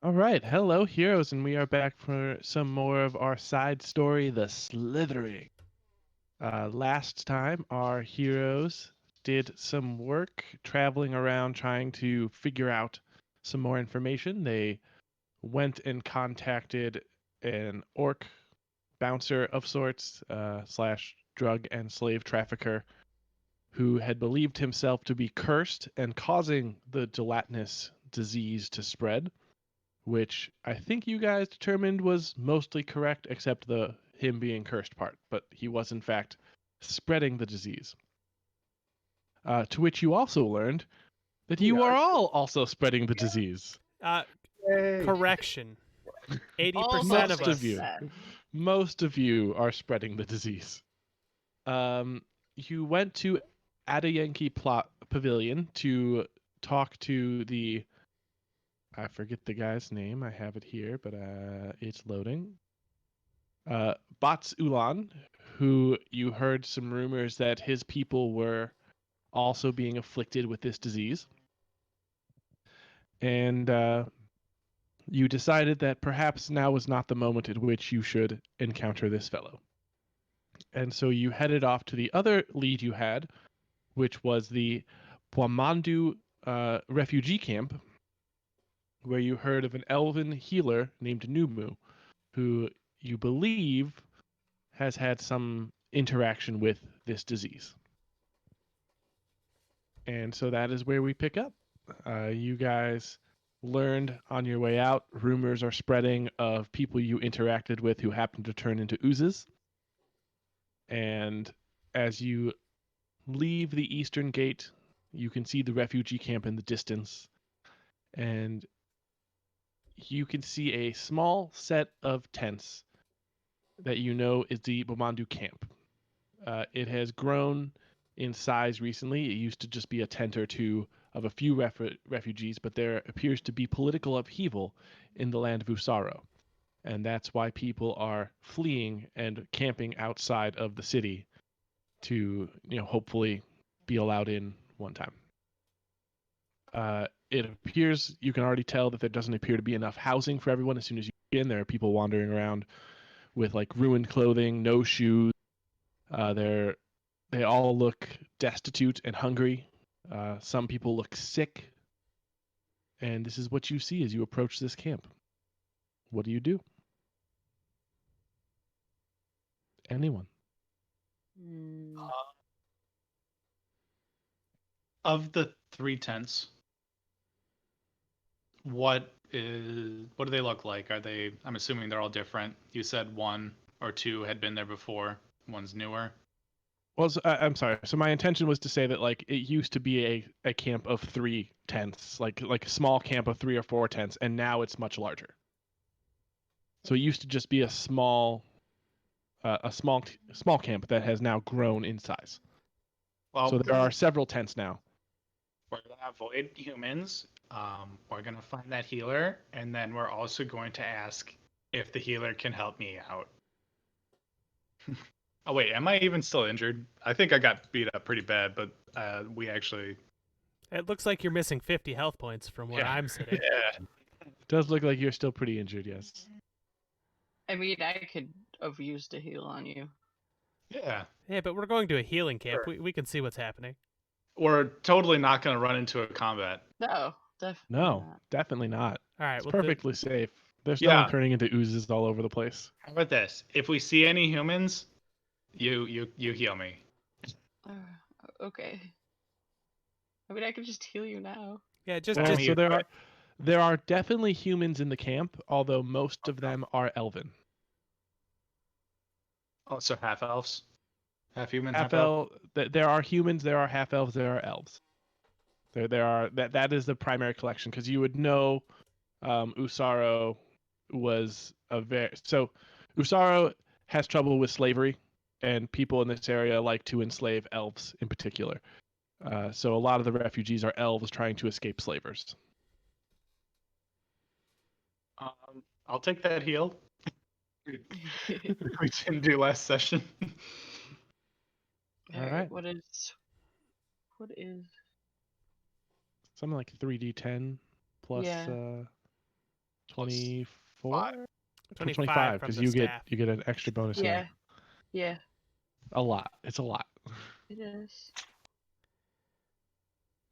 All right, hello, heroes, and we are back for some more of our side story, The Slithering. Last time, our heroes did some work traveling around trying to figure out some more information. They went and contacted an orc bouncer of sorts, slash drug and slave trafficker, who had believed himself to be cursed and causing the gelatinous disease to spread, which I think you guys determined was mostly correct, except the him being cursed part. But he was in fact spreading the disease. To which you also learned that We you are are all also spreading the disease. Uh, Yay. correction. 80% of Most of us. you, most of you are spreading the disease. You went to Adayenki Plot Pavilion to talk to the. I forget the guy's name. I have it here, but it's loading. Bats Ulan, who you heard some rumors that his people were also being afflicted with this disease. And you decided that perhaps now was not the moment at which you should encounter this fellow. And so you headed off to the other lead you had, which was the Pwamandu refugee camp, where you heard of an elven healer named Numu, who you believe has had some interaction with this disease. And so that is where we pick up. You guys learned on your way out, rumors are spreading of people you interacted with who happened to turn into oozes. And as you leave the eastern gate, you can see the refugee camp in the distance. And you can see a small set of tents that you know is the Bomandu camp. It has grown in size recently. It used to just be a tent or two of a few refugees, but there appears to be political upheaval in the land of Usaro. And that's why people are fleeing and camping outside of the city to, hopefully be allowed in one time. It appears, you can already tell that there doesn't appear to be enough housing for everyone. As soon as you get in, there are people wandering around with like ruined clothing, no shoes. They all look destitute and hungry. Some people look sick. And this is what you see as you approach this camp. What do you do? Anyone? Uh, of the three tents, what do they look like? Are they? I'm assuming they're all different. You said one or two had been there before. One's newer. Well, I'm sorry. So my intention was to say that like it used to be a camp of 3 tents, like a small camp of 3 or 4 tents, and now it's much larger. So it used to just be a small camp that has now grown in size. Well, So there are several tents now. we're gonna avoid humans. We're gonna find that healer, and then we're also going to ask if the healer can help me out. Oh wait, am I even still injured? I think I got beat up pretty bad, but we actually. It looks like you're missing 50 health points from where Yeah. I'm sitting. Yeah. It does look like you're still pretty injured, yes. I mean, I could have used a heal on you. Yeah. Yeah, but we're going to a healing camp. Sure. We can see what's happening. We're totally not gonna run into a combat. No, definitely No, not. definitely not. All right. It's Well, perfectly safe. There's no Yeah. one turning into oozes all over the place. How about this? If we see any humans, you heal me. Okay. I mean, I could just heal you now. yeah, just Well, just so there are definitely humans in the camp, although most of them are elven. Oh, so half elves, half human, Half half elf. There are humans, there are half elves, there are elves. There are that is the primary collection, because you would know Usaro was Usaro has trouble with slavery, and people in this area like to enslave elves in particular. So a lot of the refugees are elves trying to escape slavers. I'll take that heal. We didn't do last session. All right. What is? Something like 3d10 plus Yeah. 24? 25 from because the you staff. get an extra bonus. Yeah. Yeah. A lot. It's a lot. It is.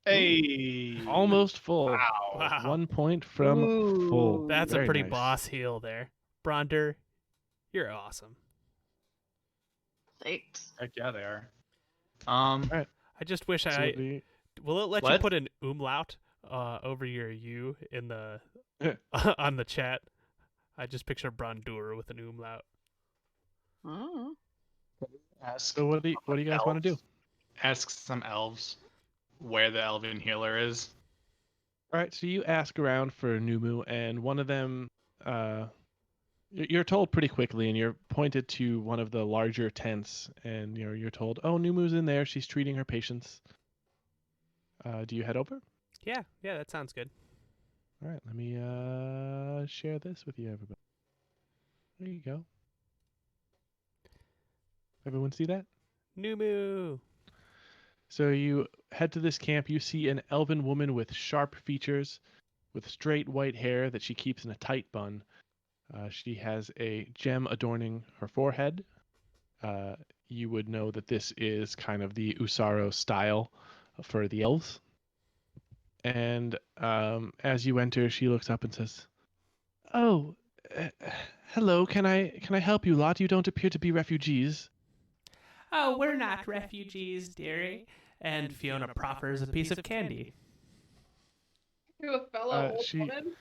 Hey. Almost full. Wow. Wow. 1 point from full. Ooh. That's Very a pretty nice. boss heal there. Bronder, you're awesome. Thanks. Heck yeah, they are. I just wish So I... the- Will it let you What? put an umlaut over your U in the Yeah. on the chat? I just picture Brondur with an umlaut. Oh. Ask. so what do you guys want to do? elves. Ask some elves where the elven healer is. All right, so you ask around for Numu, and one of them, you're told pretty quickly, and you're pointed to one of the larger tents, and you're told, "Oh, Numu's in there. She's treating her patients." Do you head over? Yeah, that sounds good. All right, let me share this with you, everybody. There you go. Everyone see that? Numu. So you head to this camp. You see an elven woman with sharp features, with straight white hair that she keeps in a tight bun. She has a gem adorning her forehead. You would know that this is kind of the Usaro style for the elves. And as you enter, she looks up and says, "Oh, hello. Can I help you lot? You don't appear to be refugees." Oh, we're not refugees, dearie. And Fiona proffers a piece of candy. To a fellow old she- woman.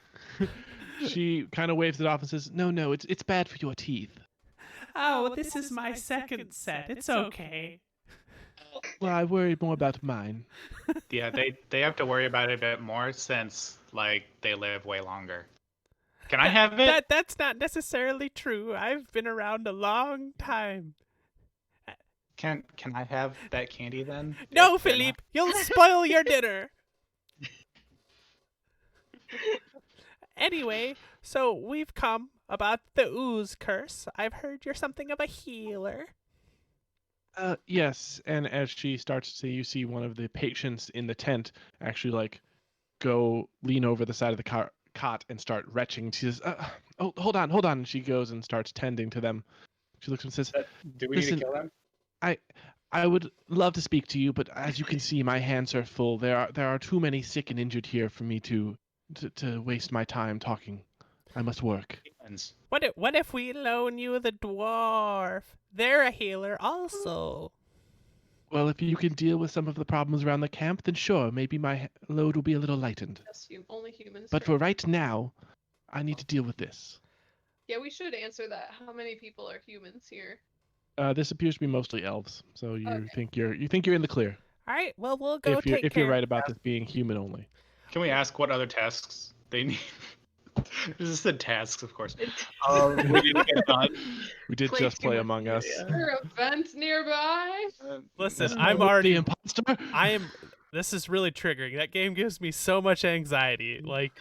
She kind of waves it off and says, "No, it's bad for your teeth." Oh, this is my second set. It's okay. Well, I worry more about mine. Yeah, they have to worry about it a bit more since like they live way longer. Can I have it? That's not necessarily true. I've been around a long time. Can I have that candy then? No, If they're not- Philippe, you'll spoil your dinner. Anyway, so we've come about the ooze curse. I've heard you're something of a healer. Yes, and as she starts to, you see one of the patients in the tent actually like go lean over the side of the cot and start retching. She says, "Oh, hold on." And she goes and starts tending to them. She looks and says, Do we Listen, need to kill them? I would love to speak to you, but as you can see, my hands are full. There are too many sick and injured here for me to waste my time talking. I must work." Humans. What if we loan you the dwarf? They're a healer also. Well, if you can deal with some of the problems around the camp, then sure, maybe my load will be a little lightened. Yes, only humans. But for right now, I need to deal with this. Yeah, we should answer that. How many people are humans here? This appears to be mostly elves, so you Okay. think you're in the clear. All right, well we'll go If you're take if care. you're right about this being human only. Can we ask what other tasks they need? This is the tasks, of course. It's We need to get done. We did Play just too play much Among Us. video. Are there events nearby? Listen, Mr. I'm the already. imposter. I am. This is really triggering. That game gives me so much anxiety. Like,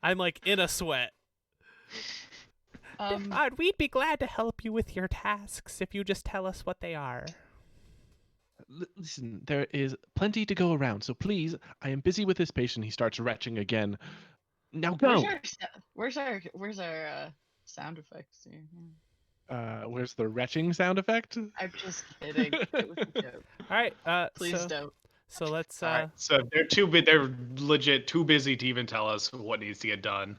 I'm like in a sweat. We'd be glad to help you with your tasks if you just tell us what they are. Listen, there is plenty to go around, so please, I am busy with this patient. He starts retching again. Now go. Where's our sound effects here? Where's the retching sound effect? I'm just kidding. It was a joke. All right. Please so, don't. So let's. All right, so they're legit too busy to even tell us what needs to get done.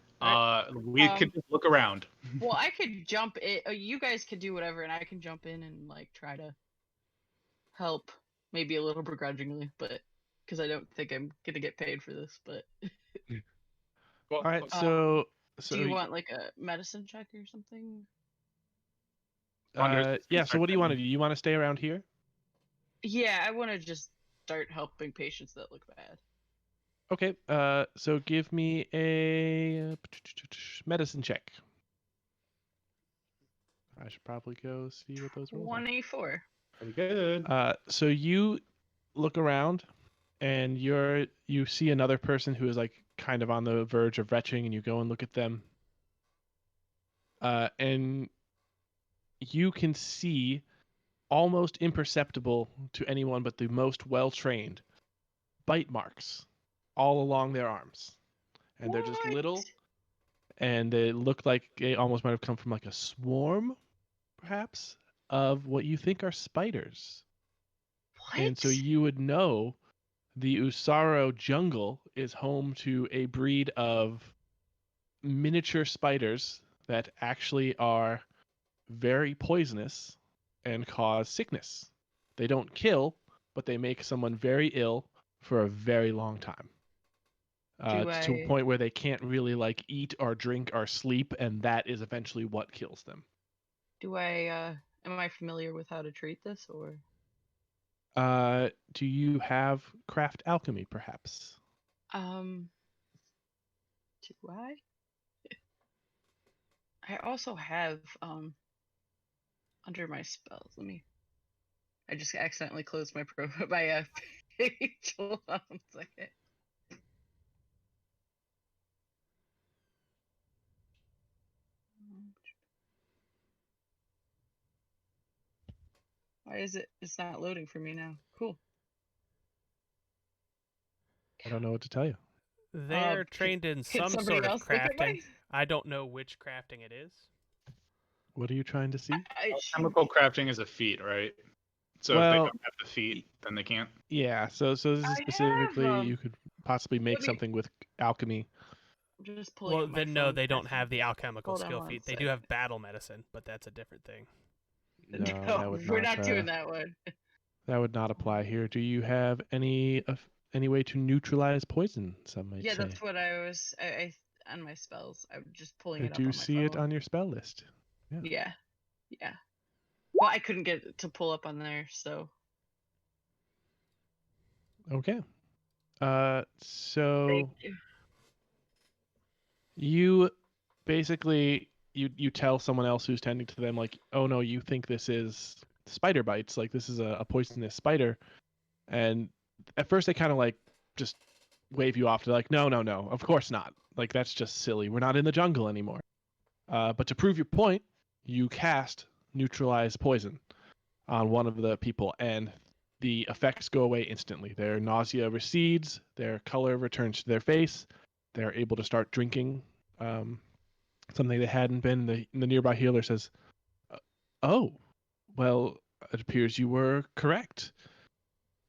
We could just look around. Well, I could jump in. You guys could do whatever, and I can jump in and like try to help, maybe a little begrudgingly, but because I don't think I'm gonna get paid for this. But Well, All right, Um, so do you want like a medicine check or something? yeah. So what do you want to do? You want to stay around here? Yeah, I want to just start helping patients that look bad. Okay. So give me a medicine check. I should probably go see what those rolls are. 1A4. pretty good. So you look around, and you see another person who is like kind of on the verge of retching, and you go and look at them. And you can see, almost imperceptible to anyone but the most well-trained, bite marks all along their arms, and they're just What? little and it looked like it almost might have come from like a swarm, perhaps, of what you think are spiders. What? And so you would know the Usaro jungle is home to a breed of miniature spiders that actually are very poisonous and cause sickness. They don't kill, but they make someone very ill for a very long time. Do To a I point where they can't really like eat or drink or sleep, and that is eventually what kills them. am I familiar with how to treat this or Do you have craft alchemy, perhaps? um do I? I also have under my spells. I just accidentally closed my my page. Hold on a second. Why is it's not loading for me now? Cool. I don't know what to tell you. They're Could, trained in could some somebody sort of else look at crafting. mine? I don't know which crafting it is. What are you trying to see? Chemical crafting is a feat, right? So if they Well, don't have the feat, then they can't. yeah. So this is I have specifically you could possibly make Let me- something with alchemy. I'm just pulling Well, up my then no, phone. they don't have the alchemical Hold on skill one feat. They do second. have battle medicine, but that's a different thing. No, No, that would we're not. not doing that one. That would not apply here. Do you have any way to neutralize poison? Some might Yeah, say. that's what I on my spells. I'm just pulling I it up do on my see phone. it on your spell list. Yeah, yeah. Well, I couldn't get it to pull up on there, so Okay. thank So you. you basically you tell someone else who's tending to them like, oh no, you think this is spider bites, like this is a poisonous spider, and at first they kind of like just wave you off. They're like, no, no, no, of course not. Like that's just silly. We're not in the jungle anymore. But to prove your point, you cast neutralize poison on one of the people, and the effects go away instantly. Their nausea recedes, their color returns to their face. They're able to start drinking something they hadn't been. The nearby healer says, "Oh, well, it appears you were correct."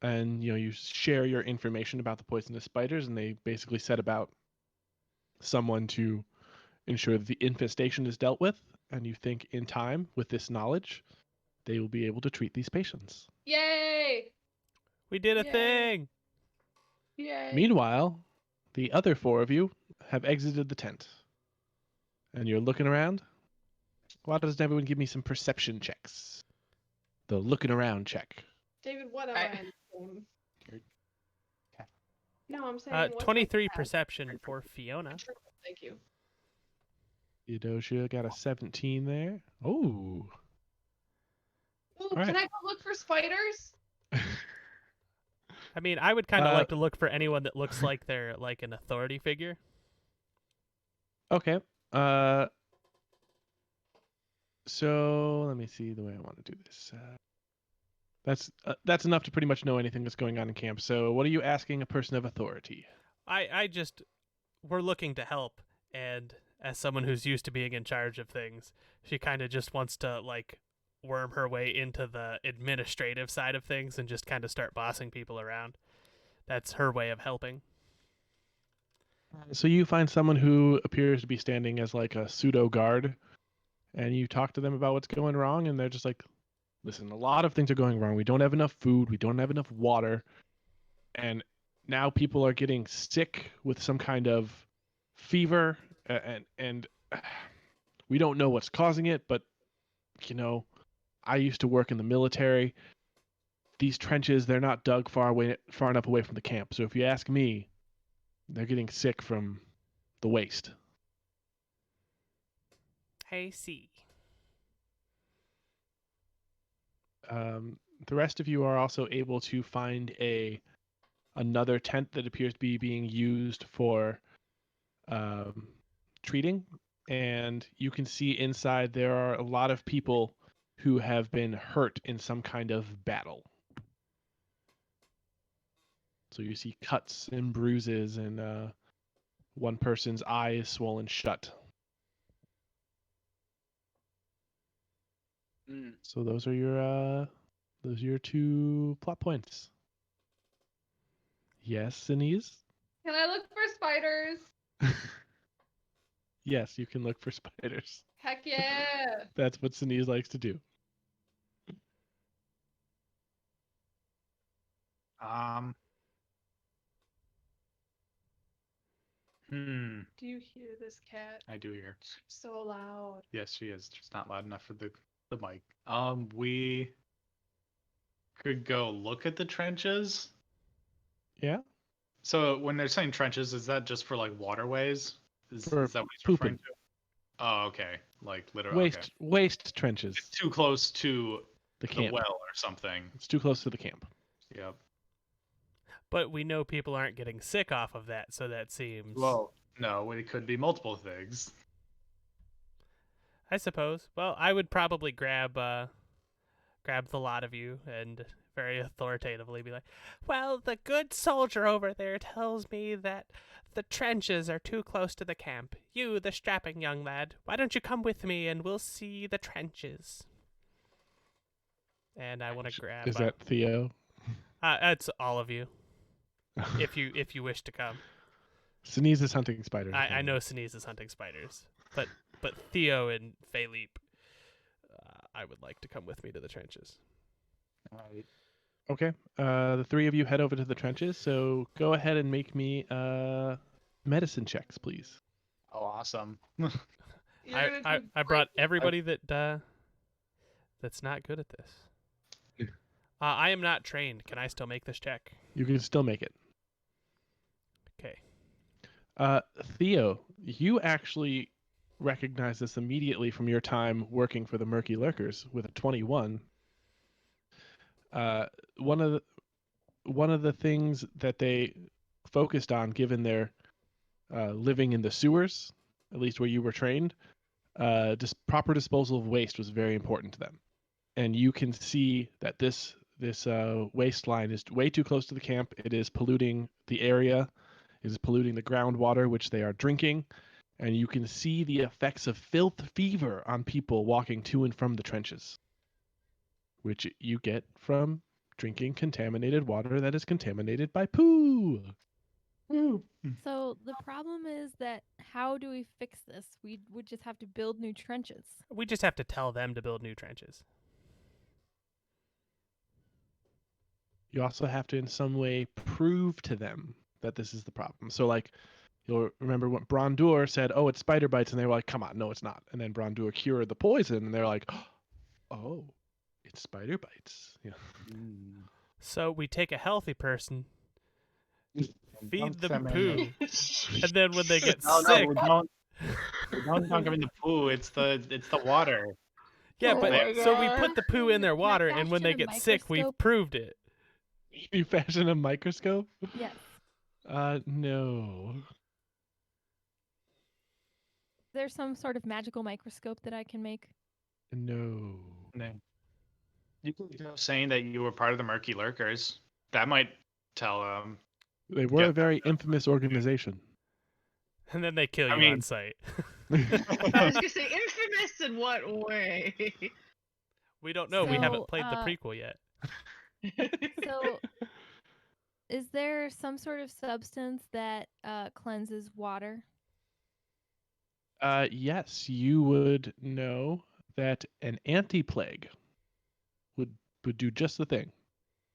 And you share your information about the poisonous spiders, and they basically set about someone to ensure that the infestation is dealt with. And you think in time, with this knowledge, they will be able to treat these patients. Yay! We did a Yay. thing! Yay! Meanwhile, the other four of you have exited the tent. And you're looking around. Why doesn't everyone give me some perception checks? The looking around check. David, what am I- I in this game? You're- No, I'm saying what's my 23 stat? perception for Fiona. Thank you. Theodosia got a 17 there. Oh. Ooh, Alright. can I go look for spiders? I mean, I would kind of Uh, like to look for anyone that looks like they're like an authority figure. Okay. So let me see the way I want to do this. That's enough to pretty much know anything that's going on in camp. So what are you asking a person of authority? We're looking to help, and as someone who's used to being in charge of things, she kind of just wants to like worm her way into the administrative side of things and just kind of start bossing people around. That's her way of helping. So you find someone who appears to be standing as like a pseudo guard, and you talk to them about what's going wrong, and they're just like, listen, a lot of things are going wrong. We don't have enough food. We don't have enough water. And now people are getting sick with some kind of fever, and we don't know what's causing it, but I used to work in the military. These trenches, they're not dug far enough away from the camp. So if you ask me, they're getting sick from the waste. I see. The rest of you are also able to find another tent that appears to be being used for treating, and you can see inside there are a lot of people who have been hurt in some kind of battle. So you see cuts and bruises, and one person's eye is swollen shut. So those are your 2 plot points. Yes, Sinise? Can I look for spiders? Yes, you can look for spiders. Heck yeah. That's what Sinise likes to do. Um. Hmm. Do you hear this cat? I do hear. So loud. Yes, she is. Just not loud enough for the mic. We could go look at the trenches. Yeah? So when they're saying trenches, is that just for like waterways? Is For that what he's pooping. referring to? Oh, okay. Like literally. Okay. Waste trenches. It's too close to The the camp. well or something. It's too close to the camp. Yep. But we know people aren't getting sick off of that, so that seems. Well, no, it could be multiple things. I suppose. Well, I would probably grab the lot of you and very authoritatively be like, "Well, the good soldier over there tells me that the trenches are too close to the camp. You, the strapping young lad, why don't you come with me and we'll see the trenches?" And I want to grab. Is that Theo? It's all of you, if you wish to come. Sinise is hunting spiders. I know Sinise is hunting spiders, but Theo and Philippe, I would like to come with me to the trenches. Alright. Okay. The 3 of you head over to the trenches. So go ahead and make me medicine checks, please. Oh, awesome. You're gonna I do brought great. everybody that's not good at this. I am not trained. Can I still make this check? You can still make it. Okay. Theo, you actually recognize this immediately from your time working for the Murky Lurkers with a 21. One of the things that they focused on, given their living in the sewers, at least where you were trained, proper disposal of waste was very important to them. And you can see that this waste line is way too close to the camp. It is polluting the area. It is polluting the groundwater, which they are drinking. And you can see the effects of filth fever on people walking to and from the trenches, which you get from drinking contaminated water that is contaminated by poo. So the problem is that how do we fix this? We would just have to build new trenches. We just have to tell them to build new trenches. You also have to in some way prove to them that this is the problem. So like you'll remember what Brondur said, "Oh, it's spider bites," and they were like, "Come on, no, it's not." And then Brondur cured the poison, and they're like, "Oh, it's spider bites." Yeah. So we take a healthy person, feed Dump them them in poo, and then when they get No, sick, we don't. We don't dunk them in the poo. It's the water. yeah, Oh but my so we God. put the poo in their Can I water, and when they fashion a get sick, we've microscope? proved it. You fashion a microscope? Yes. No. Is there some sort of magical microscope that I can make? No. No. You could go saying that you were part of the Murky Lurkers. That might tell them. They were Yeah. a very infamous organization. And then they kill you I mean- on sight. I was gonna say infamous in what way? We don't know. We So, haven't played the prequel yet. So, is there some sort of substance that cleanses water? Yes, you would know that an anti-plague would do just the thing.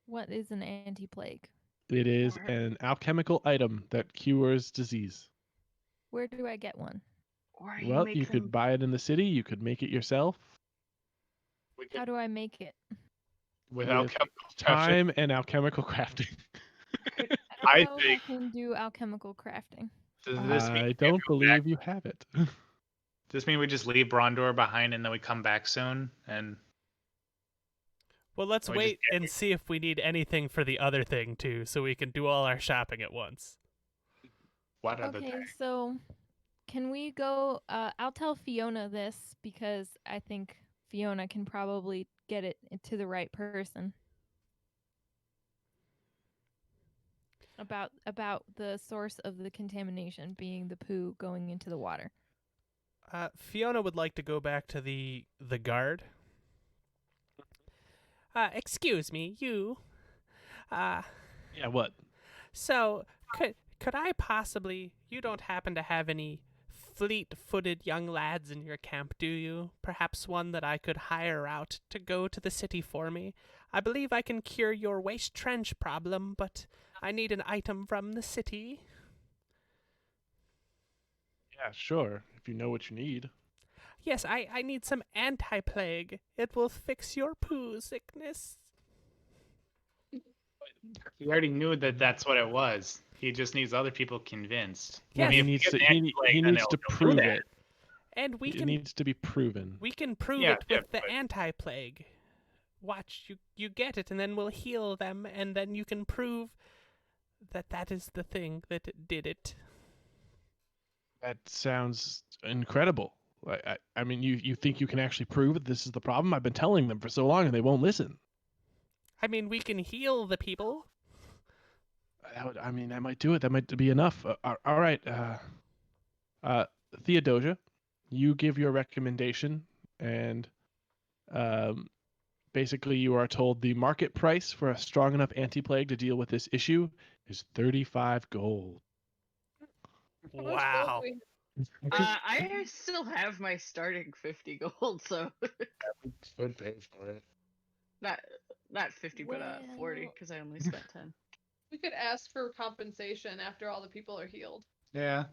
What is an anti-plague? It is Or- an alchemical item that cures disease. Where do I get one? Or Well, make you them- could buy it in the city. You could make it yourself. We How could, do I make it? without with chemical touching. Time and alchemical crafting. I don't know if think- I can do alchemical crafting. Does this mean I we don't go back? believe you have it. Does this mean we just leave Brondor behind and then we come back soon? And Well, let's Or we just wait get and see if we need anything for the other thing too, so we can do all our shopping at once. what other Okay, thing? so can we go? I'll tell Fiona this because I think Fiona can probably get it to the right person. About the source of the contamination being the poo going into the water. Fiona would like to go back to the guard Excuse me, you. Uh, Yeah, what? so could I possibly? You don't happen to have any fleet-footed young lads in your camp, do you? Perhaps one that I could hire out to go to the city for me. I believe I can cure your waste trench problem, but I need an item from the city. Yeah, sure. If you know what you need. Yes, I need some anti-plague. It will fix your poo sickness. He already knew that that's what it was. He just needs other people convinced. Yes. He if we needs get to. the He anti-plague, then needs to he'll do prove that. it. And we It needs to be proven. can prove Yeah, it with the definitely. anti-plague. Watch, you get it, and then we'll heal them, and then you can prove that is the thing that did it. That sounds incredible. I mean, you think you can actually prove that this is the problem? I've been telling them for so long, and they won't listen. I mean, we can heal the people. I mean, that might do it. That might be enough. All right, Theodosia, you give your recommendation, and basically you are told the market price for a strong enough anti-plague to deal with this issue is 35 gold. How much gold Wow. do we I still have my starting 50 gold, so Would pay for it. not 50, but 40, Well- because I only spent 10. We could ask for compensation after all the people are healed. Yeah.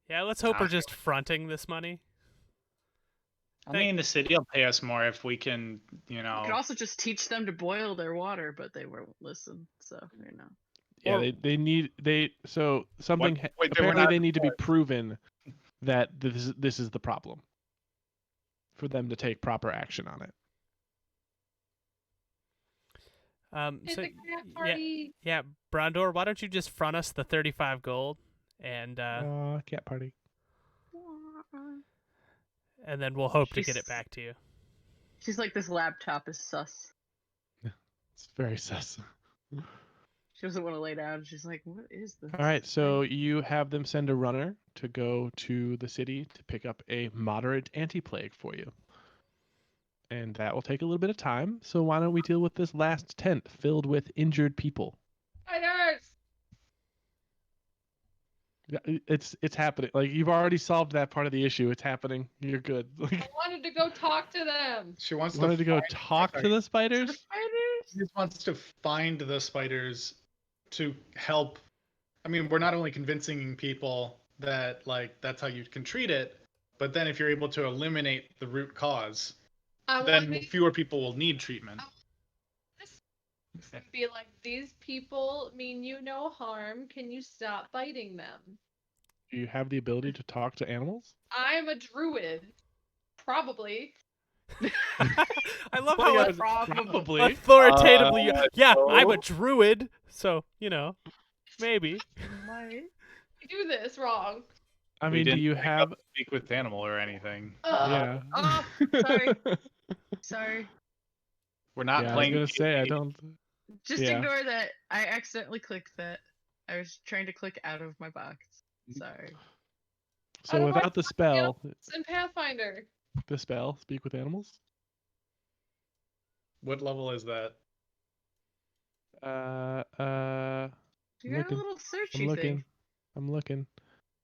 Yeah, let's hope we're just fronting this money. I mean, the city will pay us more if we can, We could also just teach them to boil their water, but they won't listen. So Yeah, Or- so something Wait, they were apparently not they need to be proven that this is the problem for them to take proper action on it. It's So a cat party. yeah, Brondor, why don't you just front us the 35 gold, and Cat party. then we'll hope to get She's- it back to you. she's like, this laptop is sus. It's very sus. She doesn't want to lay down. She's like, what is this? All right, so you have them send a runner to go to the city to pick up a moderate anti-plague for you. And that will take a little bit of time, so why don't we deal with this last tent filled with injured people? Spiders! Yeah, it's happening. Like, you've already solved that part of the issue. It's happening. You're good. I Like, wanted to go talk to them. She wants you wanted to go find- talk to the spiders? Spiders? She just wants to find the spiders to help. I mean, we're not only convincing people that like that's how you can treat it, but then if you're able to eliminate the root cause, I want then to fewer people will need treatment. be like, these people mean you no harm. Can you stop biting them? Do you have the ability to talk to animals? I'm a druid. Probably. I love Well, how yeah, probably. authoritatively. Yeah, I'm a no. druid, so maybe. You do this wrong. I We mean, do didn't you pick have? up Speak with animal or anything. Yeah. Oh, sorry. Sorry. We're not Yeah, I was playing. gonna say I D&D. don't. Just Yeah. ignore that. I accidentally clicked that. I was trying to click out of my box. Sorry. So don't without the spell, It's in Pathfinder. speak with animals. What level is that? You I'm got looking. a little searchy I'm looking. thing. I'm looking.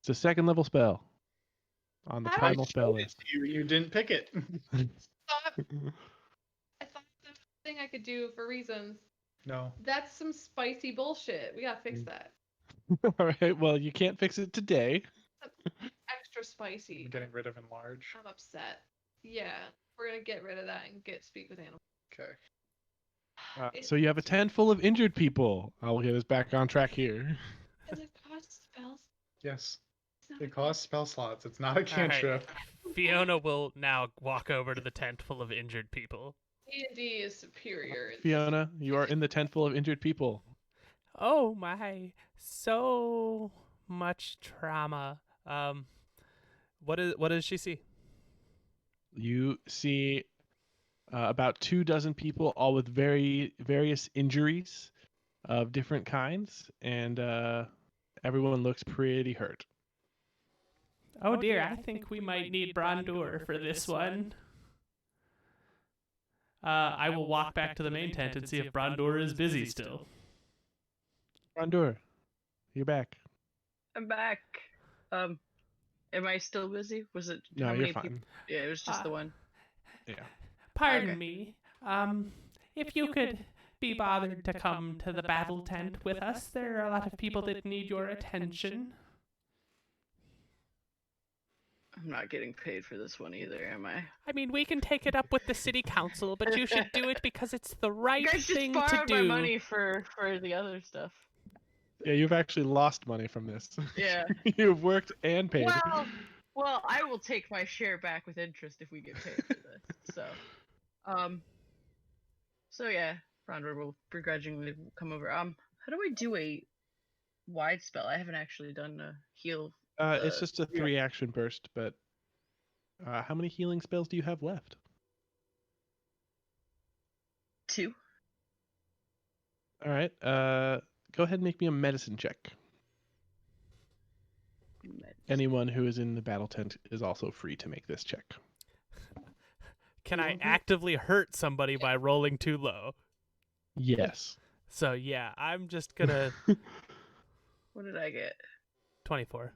It's a second level spell on the How primal did spell list. You didn't pick it. I thought that was a thing I could do for reasons. No. That's some spicy bullshit. We gotta fix that. All right. Well, you can't fix it today. Extra spicy. I'm getting rid of enlarge. I'm upset. Yeah, we're gonna get rid of that and speak with animals. Okay. So you have a tent full of injured people. I'll get us back on track here. Does it cost spells? Yes. It's not It costs spell slots. It's not a right. cantrip. Fiona will now walk over to the tent full of injured people. D&D is superior. Fiona, you are in the tent full of injured people. Oh my, so much trauma. What does she see? You see about 24 people, all with various injuries of different kinds, and everyone looks pretty hurt. Oh dear, I think we might need Brondur for this one. I will walk back to the main tent and see if Brondor is busy still. Brondor, you're back. I'm back. Am I still busy? Was it No, how you're many fine. people? Yeah, it was just the one. Yeah. Pardon Okay. me. If you could be bothered to come to the battle tent with us, there are a lot of people that need your attention. I'm not getting paid for this one either, am I? I mean, we can take it up with the city council, but you should do it because it's the right You guys just thing to borrowed my do. money for the other stuff. Yeah, you've actually lost money from this. Yeah. You've worked and paid. Well, I will take my share back with interest if we get paid for this. So yeah, Rondor will begrudgingly come over. How do I do a wide spell? I haven't actually done a heal. It's just a 3-action burst, but how many healing spells do you have left? 2. All right. Go ahead and make me a medicine check. Anyone who is in the battle tent is also free to make this check. Can I actively hurt somebody by rolling too low? Yes. So yeah, I'm just gonna What did I get? 24.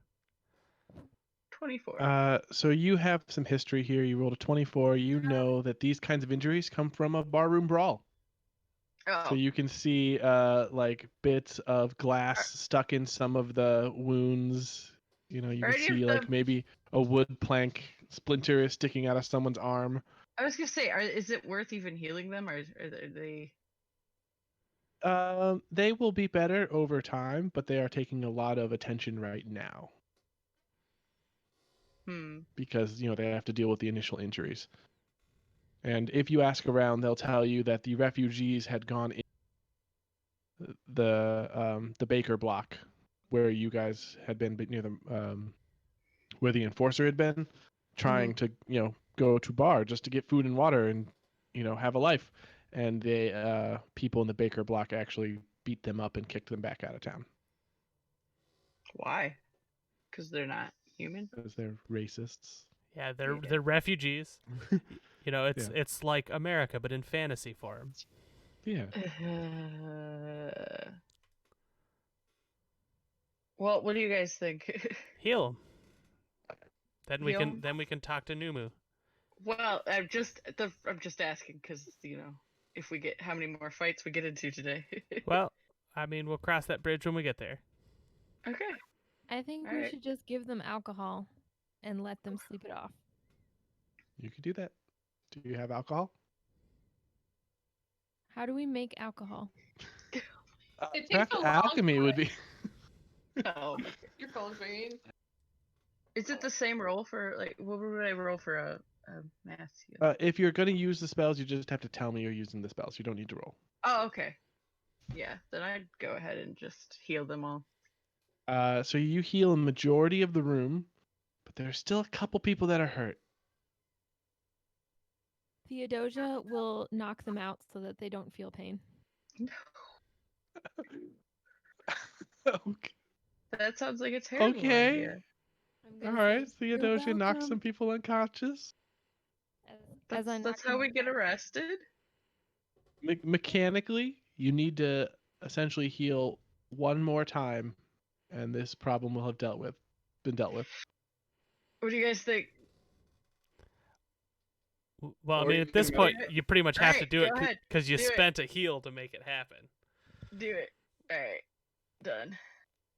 24. So you have some history here. You rolled a 24. You know that these kinds of injuries come from a barroom brawl. Oh. So you can see like bits of glass stuck in some of the wounds. You know, you can see like maybe a wood plank splinter is sticking out of someone's arm. I was gonna say, is it worth even healing them, or are they? They will be better over time, but they are taking a lot of attention right now. Because, you know, they have to deal with the initial injuries. And if you ask around, they'll tell you that the refugees had gone in the Baker block where you guys had been near the where the enforcer had been, trying to, you know, go to bar just to get food and water and, you know, have a life. And the people in the Baker block actually beat them up and kicked them back out of town. Why? Because they're not human. Because they're racists. Yeah, they're refugees. You know, it's like America, but in fantasy form. Yeah. Well, what do you guys think? Heal. Then we can talk to Numu. Well, I'm just asking because, you know, if we get how many more fights we get into today. Well, I mean, we'll cross that bridge when we get there. Okay. I think we should just give them alcohol and let them sleep it off. You could do that. Do you have alcohol? How do we make alcohol? It takes a long alchemy time. would be. Oh, Your phone's ringing. is it the same roll for, like, what would I roll for a mass heal? If you're going to use the spells, you just have to tell me you're using the spells. You don't need to roll. Oh, okay. Yeah, then I'd go ahead and just heal them all. So you heal a majority of the room, but there's still a couple people that are hurt. Theodosia will knock them out so that they don't feel pain. Okay. That sounds like a terrible idea. All right, Theodosia knocks some people unconscious. That's how we get arrested? Mechanically, you need to essentially heal one more time, and this problem will have been dealt with. What do you guys think? Well, I mean, at this point, you pretty much have to do it because you spent a heal to make it happen. Do it. All right. Done.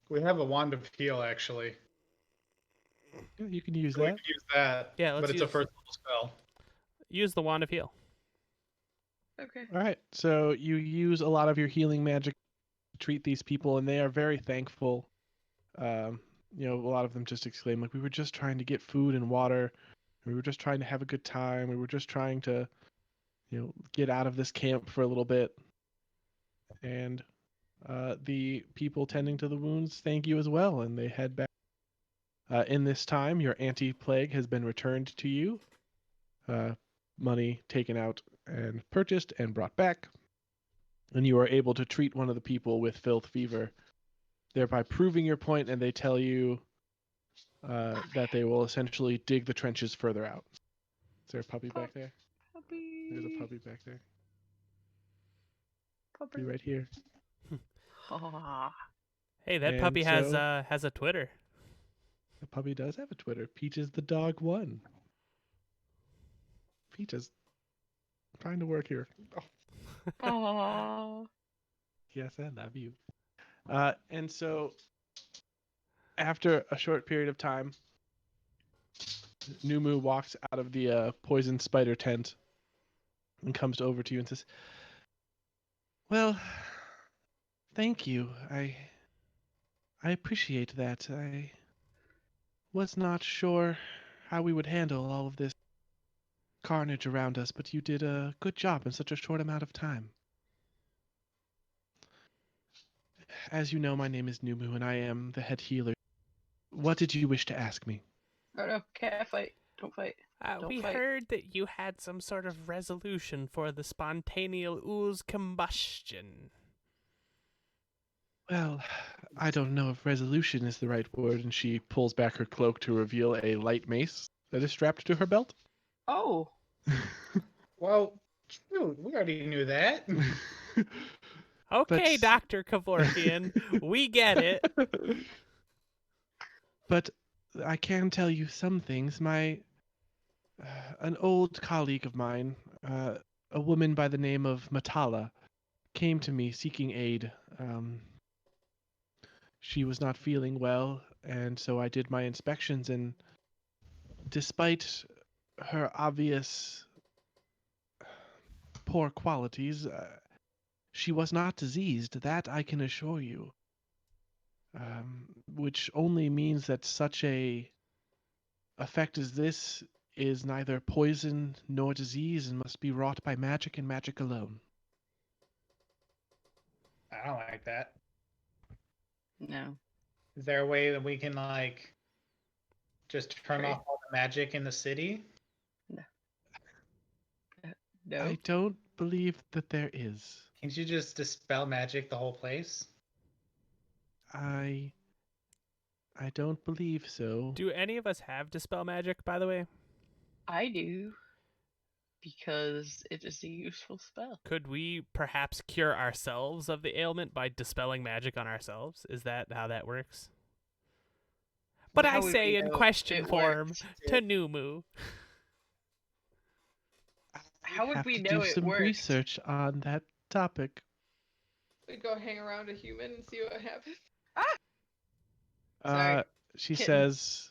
We have a wand of heal, actually. You can use We that. can use that. Yeah, let's but it's a first level spell. Use the wand of heal. Okay. All right, so you use a lot of your healing magic to treat these people, and they are very thankful. You know, a lot of them just exclaim, like, we were just trying to get food and water. We were just trying to have a good time. We were just trying to, you know, get out of this camp for a little bit. And the people tending to the wounds thank you as well, and they head back. In this time, your anti-plague has been returned to you. Money taken out and purchased and brought back. And you are able to treat one of the people with filth fever, thereby proving your point, and they tell you that they will essentially dig the trenches further out. Is there a puppy back there? Puppy. There's a puppy back there. Puppy. Be right here. Ah. Hey, that And puppy has so- has a Twitter. The puppy does have a Twitter. Peaches the dog one. Peaches, trying to work here. Aw. Yes, I love you. And so, after a short period of time, Numu walks out of the poison spider tent and comes over to you and says, "Well, thank you. I appreciate that. I was not sure how we would handle all of this carnage around us, but you did a good job in such a short amount of time. As you know, my name is Numu, and I am the head healer. What did you wish to ask me?" Oh no, can't fight. Don't fight. Don't We fight. heard that you had some sort of resolution for the spontaneous ooze combustion. Well, I don't know if resolution is the right word, and she pulls back her cloak to reveal a light mace that is strapped to her belt. Oh. Well, shoot, we already knew that. Okay, But- Dr. Kevorkian, we get it. But I can tell you some things. An old colleague of mine, a woman by the name of Matala, came to me seeking aid. She was not feeling well, and so I did my inspections, and despite her obvious poor qualities, she was not diseased. That I can assure you. Which only means that such a effect as this is neither poison nor disease and must be wrought by magic and magic alone. I don't like that. No. Is there a way that we can like just turn Pray. off all the magic in the city? No. I don't believe that there is. Can't you just dispel magic the whole place? I don't believe so. Do any of us have Dispel Magic, by the way? I do. Because it is a useful spell. Could we perhaps cure ourselves of the ailment by dispelling magic on ourselves? Is that how that works? But How I would say we in know question it form works? to Numu. How would have we to know do it some worked? research on that topic. We go hang around a human and see what happens. Sorry, She kitten. says,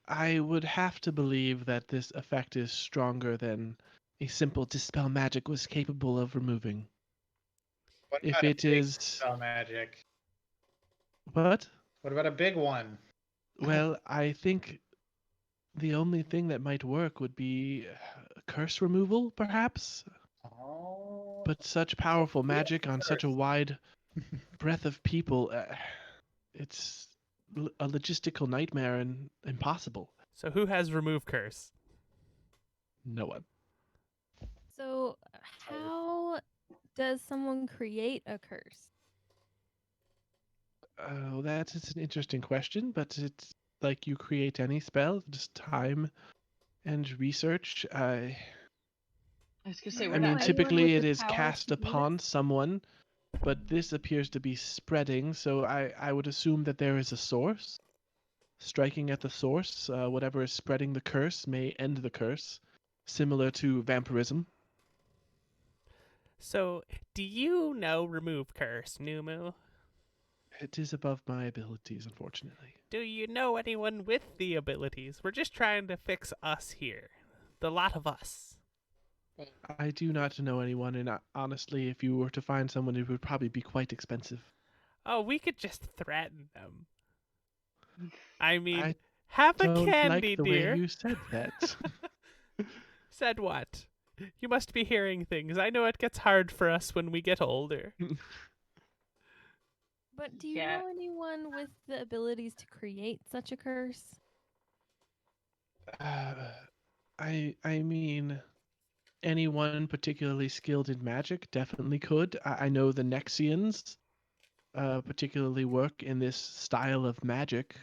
"I would have to believe that this effect is stronger than a simple dispel magic was capable of removing. What If about a it big is dispel magic? what? What about a big one? Well, I think the only thing that might work would be curse removal, perhaps. Oh. But such powerful Yeah, magic on such a curse. wide breadth of people, it's a logistical nightmare and impossible. So who has Remove Curse? No one. So, how does someone create a curse? Oh, that is an interesting question, but it's like you create any spell, just time and research. I was gonna say Do we're you I know mean, not. anyone typically with it the is power cast to do upon this? someone, but this appears to be spreading, so I would assume that there is a source. Striking at the source, whatever is spreading the curse may end the curse, similar to vampirism. So, do you know Remove Curse, Numu? It is above my abilities, unfortunately. Do you know anyone with the abilities? We're just trying to fix us here. The lot of us. I do not know anyone, and honestly, if you were to find someone, it would probably be quite expensive. Oh, we could just threaten them. I mean, I have a don't candy, like the dear. way you said that. Said what? You must be hearing things. I know it gets hard for us when we get older. But do you Yeah. know anyone with the abilities to create such a curse? I mean, anyone particularly skilled in magic definitely could. I know the Nexians particularly work in this style of magic.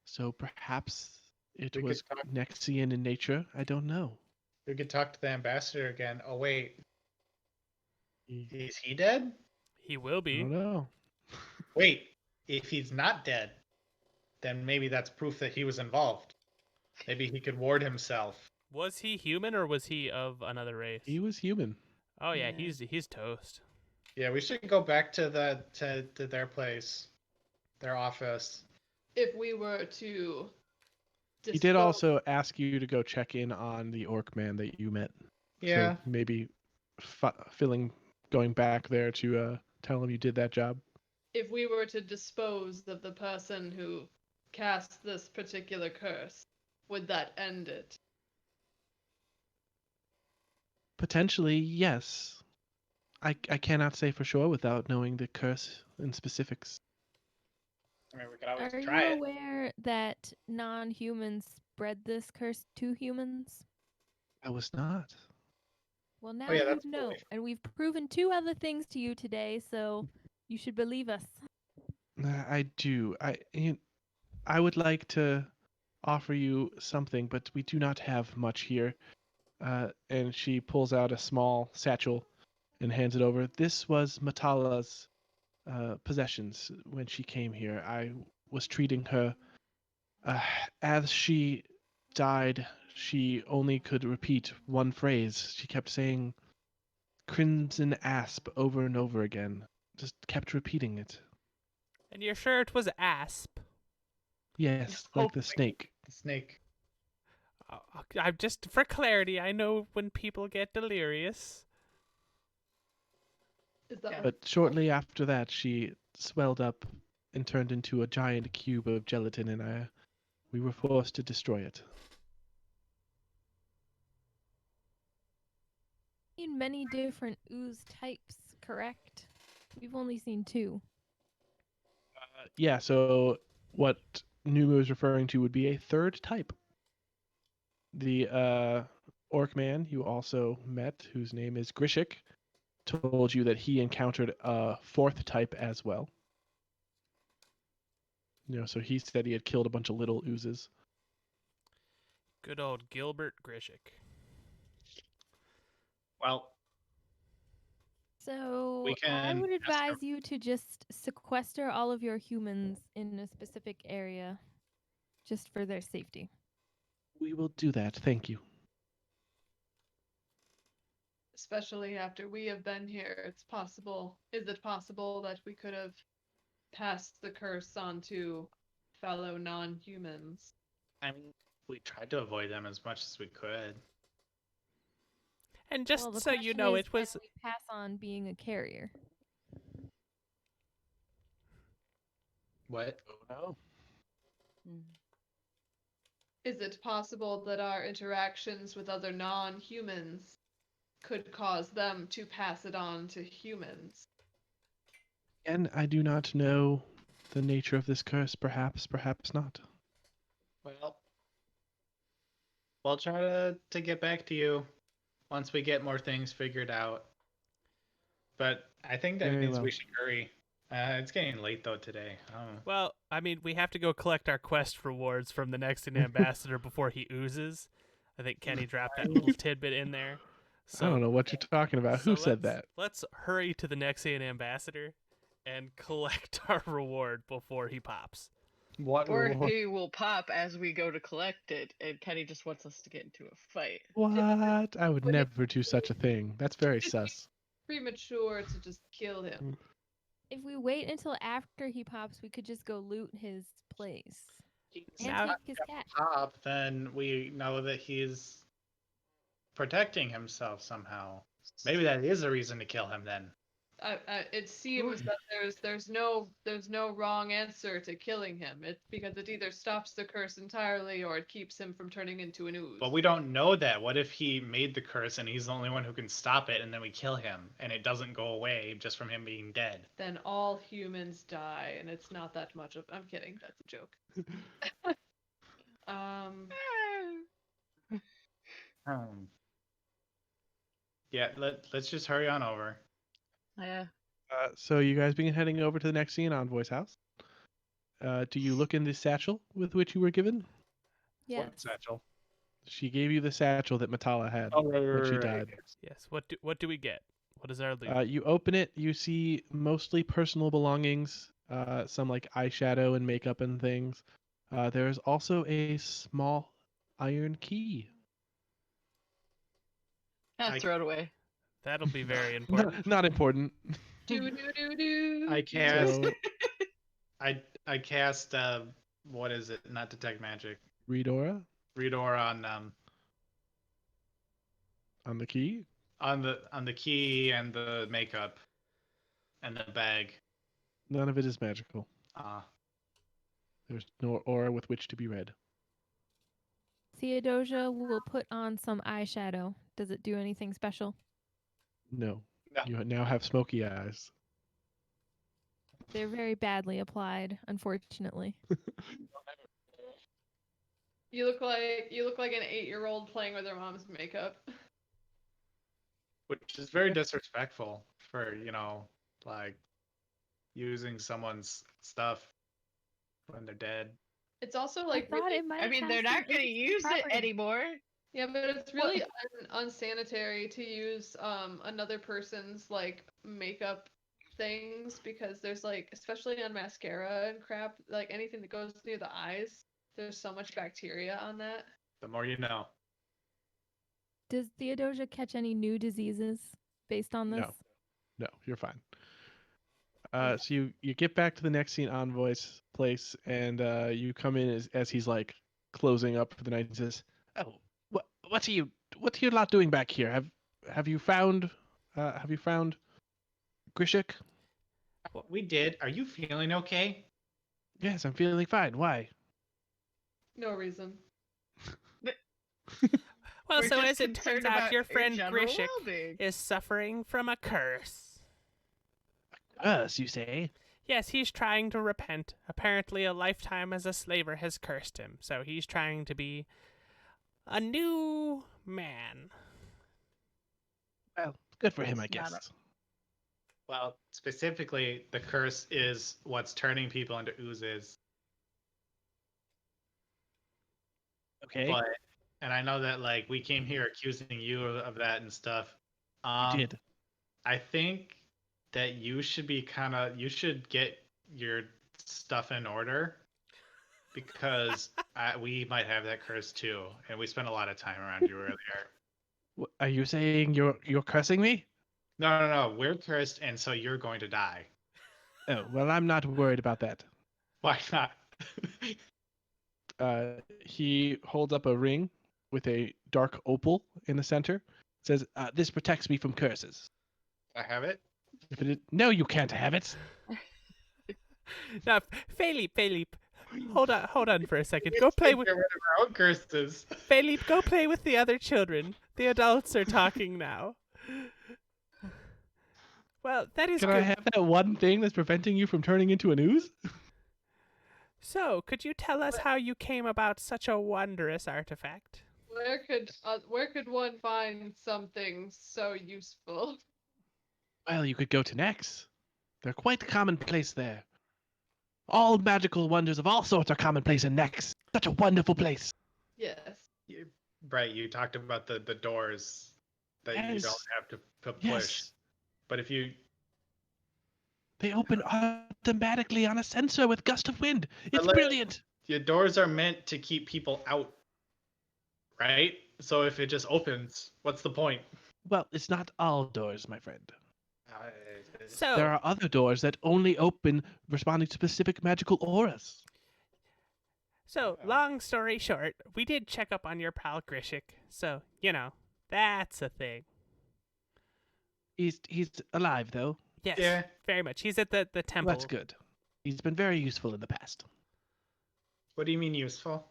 So perhaps it We could was talk- Nexian in nature. I don't know. We could talk to the ambassador again. Oh wait, I is he dead? He will be. don't know. Wait, if he's not dead, then maybe that's proof that he was involved. Maybe he could ward himself. Was he human or was he of another race? He was human. Oh yeah, Yeah. he's toast. Yeah, we should go back to to their place, their office. If we were to He did dispose- also ask you to go check in on the orc man that you met. Yeah. So maybe going back there to tell him you did that job. if we were to dispose of the person who cast this particular curse, would that end it? Potentially, yes. I cannot say for sure without knowing the curse in specifics. I mean, we could always Are try you it. aware that non-humans spread this curse to humans? I was not. Well, now Oh, yeah, you that's know, totally and we've proven 2 other things to you today, so you should believe us. I do. I would like to offer you something, but we do not have much here. And she pulls out a small satchel and hands it over. This was Matala's possessions when she came here. I was treating her. As she died, she only could repeat one phrase. She kept saying Crimson Asp over and over again. Just kept repeating it. And you're sure it was Asp? Yes, like the snake. Snake. I'm just for clarity. I know when people get delirious. Is that Yeah. But shortly after that, she swelled up and turned into a giant cube of gelatin, and we were forced to destroy it. Seen many different ooze types, correct? We've only seen 2. Yeah, so what Numa is referring to would be a third type. The orc man you also met, whose name is Grishik, told you that he encountered a fourth type as well. So he said he had killed a bunch of little oozes. Good old Gilbert Grishik. Well, So We I can would ask her- advise you to just sequester all of your humans in a specific area, just for their safety. We will do that, thank you. especially after we have been here, it's possible. Is it possible that we could have passed the curse on to fellow non-humans? I mean, we tried to avoid them as much as we could. And just Well, the so you question know, is, it was can we pass on being a carrier. What? Oh Is it possible that our interactions with other non-humans could cause them to pass it on to humans? And I do not know the nature of this curse, perhaps not. Well, we'll try to get back to you once we get more things figured out. But I think that Very means well. we should hurry. It's getting late though today. well. I mean, we have to go collect our quest rewards from the next ambassador before he oozes. I think Kenny dropped that little tidbit in there. So, I don't know what you're talking about. Who so said that? Let's hurry to the Nexian ambassador and collect our reward before he pops. What? Or reward? he will pop as we go to collect it, and Kenny just wants us to get into a fight. What? I would Would it- never do such a thing. That's very sus. Premature to just kill him. If we wait until after he pops, we could just go loot his place and Now- take his cat. Pop, then we know that he's protecting himself somehow. Maybe that is a reason to kill him then. It seems that there's no wrong answer to killing him. It's because it either stops the curse entirely or it keeps him from turning into an ooze. But we don't know that. What if he made the curse and he's the only one who can stop it, and then we kill him and it doesn't go away just from him being dead? Then all humans die, and it's not that much of. I'm kidding. That's a joke. Yeah, let's just hurry on over. Yeah. So you guys begin heading over to the Nexian envoy's house. Do you look in the satchel with which you were given? Yes. What satchel? She gave you the satchel that Matala had when she died. Yes. What do we get? What is our loot? You open it, you see mostly personal belongings, some like eyeshadow and makeup and things. There's also a small iron key. Throw it away. That'll be very important. Not important. Do do do do. I cast. So, I cast. What is it? Not detect magic. read aura Read aura on the key. on the key and the makeup and the bag. None of it is magical. There's no aura with which to be read. Theodosia will put on some eyeshadow. Does it do anything special? No. No. You now have smoky eyes. They're very badly applied, unfortunately. You look like an 8-year-old playing with her mom's makeup. Which is very disrespectful for, like using someone's stuff when they're dead. It's also like I thought really, it might I mean, have they're some not going to innocent use it property. anymore. yeah, but it's really unsanitary to use another person's like makeup things because there's like, especially on mascara and crap, like anything that goes near the eyes, there's so much bacteria on that. The more you know. Does Theodosia catch any new diseases based on this? No. No, you're fine. So you get back to the next scene Envoy's place, and you come in as he's like closing up for the night and says, "Oh, what are you lot doing back here? Have you found Grishik?" We did. Are you feeling okay? Yes, I'm feeling fine. Why? No reason. Well, We're so just as it concerned turns out, about your friend general Grishik well-being. is suffering from a curse. Us, you say? Yes, he's trying to repent. Apparently, a lifetime as a slaver has cursed him, so he's trying to be a new man. Well, good for him, I It's not guess. Well, specifically, the curse is what's turning people into oozes. Okay, But, and I know that like we came here accusing you of that and stuff. you did. I think that you should you should get your stuff in order because we might have that curse too, and we spent a lot of time around you earlier. Are you saying you're cursing me? No, we're cursed, and so you're going to die. Oh, well, I'm not worried about that. Why not? He holds up a ring with a dark opal in the center. Says, "This protects me from curses." I have it. No, you can't have it. Now, Philippe, hold on for a second. Go play with Get rid of our own curses. Philippe. Go play with the other children. The adults are talking now. Well, that is Can good. I have that one thing that's preventing you from turning into an ooze? So, could you tell us how you came about such a wondrous artifact? Where could one find something so useful? Well, you could go to Nex. They're quite commonplace there. All magical wonders of all sorts are commonplace in Nex. Such a wonderful place. Yes. Right, you talked about the doors that you Yes. don't have to push. Yes. But if you They open automatically on a sensor with gust of wind. It's like- brilliant. your doors are meant to keep people out, right? So if it just opens, what's the point? Well, it's not all doors, my friend. So, There are other doors that only open responding to specific magical auras. long story short, we did check up on your pal Grishik. So, that's a thing. He's alive, though. Yes, Yeah. very much. He's at the temple. That's good. He's been very useful in the past. What do you mean useful?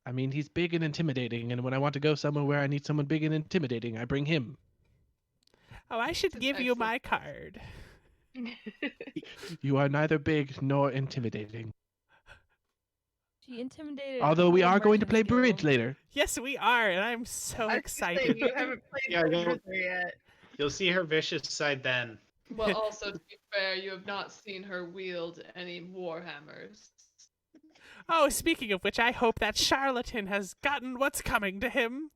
I mean, he's big and intimidating, and when I want to go somewhere where I need someone big and intimidating, I bring him. Oh, I should That's give you excellent. my card. You are neither big nor intimidating. She intimidated. Although we all are going to play merchants guild. bridge later. Yes, we are, and I'm so I was gonna say, excited. you haven't played Yeah, Bridge go- with her yet. You'll see her vicious side then. Well, also to be fair, you have not seen her wield any warhammers. Oh, speaking of which, I hope that charlatan has gotten what's coming to him.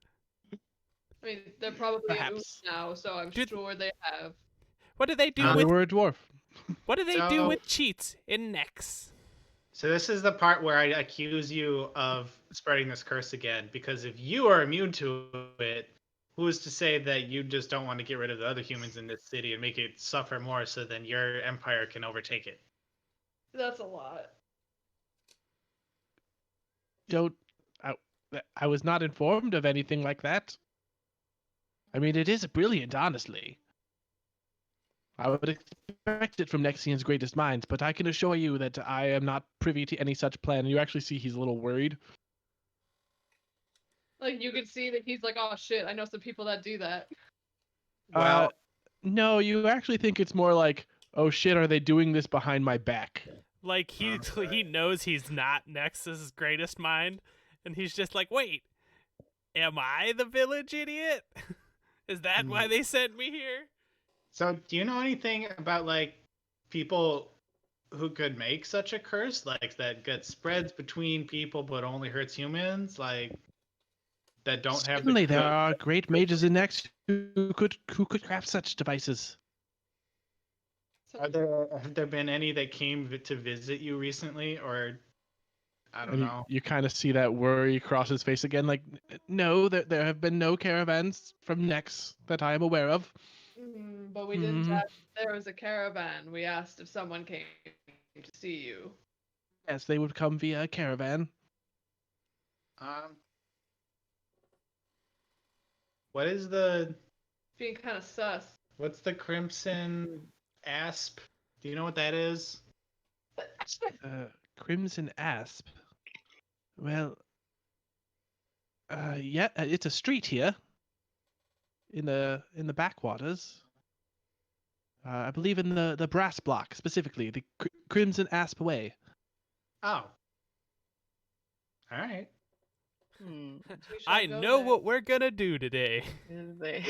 I mean, they're probably in Perhaps. Ooze now, so I'm Did- sure they have. What do they do No, they with were a dwarf. what do they do So- with cheats in Nex? So this is the part where I accuse you of spreading this curse again, because if you are immune to it, who's to say that you just don't want to get rid of the other humans in this city and make it suffer more so then your empire can overtake it? That's a lot. Don't. I was not informed of anything like that. I mean, it is brilliant, honestly. I would expect it from Nexian's greatest minds, but I can assure you that I am not privy to any such plan. And you actually see he's a little worried. Like you can see that he's like, oh shit, I know some people that do that. Well, No, you actually think it's more like, oh shit, are they doing this behind my back? Like he knows he's not Nex's greatest mind, and he's just like, wait, am I the village idiot? Is that why they sent me here? so do you know anything about like people who could make such a curse, like that spreads between people but only hurts humans, like that don't have Certainly, the there are great mages in Nex who could craft such devices. So, Have there been any that came to visit you recently, or I don't And know? you kind of see that worry cross his face again. Like, no, there have been no caravans from Nex that I am aware of. but we didn't Mhm. ask if there was a caravan. We asked if someone came to see you. Yes, they would come via caravan. What is the Being kind of sus. what's the crimson asp? Do you know what that is? Crimson Asp. Well, yeah, it's a street here. In the backwaters. I believe in the Brass Block specifically, the Crimson Asp Way. Oh, all right. Hmm. We shall I go know there. what we're gonna do today. They...